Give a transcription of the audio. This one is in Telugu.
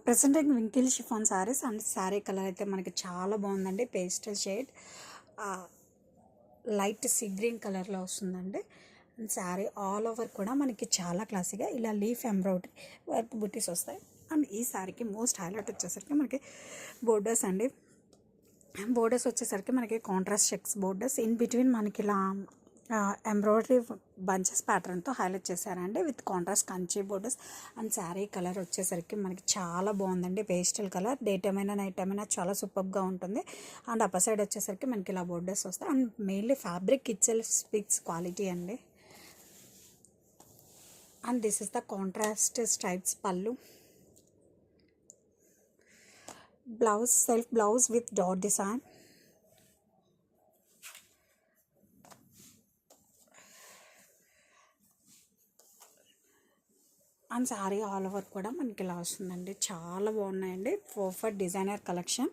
Present wrinkle chiffon sarees and saree colour అయితే మనకి చాలా బాగుందండి. Pastel shade light sea green కలర్లో వస్తుందండి. అండ్ శారీ ఆల్ ఓవర్ కూడా మనకి చాలా క్లాసీగా ఇలా లీఫ్ ఎంబ్రాయిడరీ వర్క్ బుటీస్ వస్తాయి. అండ్ ఈ శారీకి మోస్ట్ హైలైట్ వచ్చేసరికి మనకి బోర్డర్స్ అండి. బోర్డర్స్ వచ్చేసరికి మనకి contrast checks borders in between మనకి ఇలా ఎంబ్రాయిడరీ బంచెస్ ప్యాటర్న్తో హైలైట్ చేశారండి with contrast Kanchi borders. And saree colour వచ్చేసరికి మనకి చాలా బాగుందండి. పేస్టల్ కలర్ డే టైమ్ అయినా నైట్ టైమ్ అయినా చాలా సూపర్గా ఉంటుంది. అండ్ అప్పర్ సైడ్ వచ్చేసరికి మనకి ఇలా బోర్డర్స్ వస్తాయి. And mainly fabric itself speaks quality అండి. And this is the contrast stripes పళ్ళు. Blouse self blouse with dot design. And saree all over కూడా మనకి ఇలా వస్తుందండి. చాలా బాగున్నాయండి. Perfect designer collection.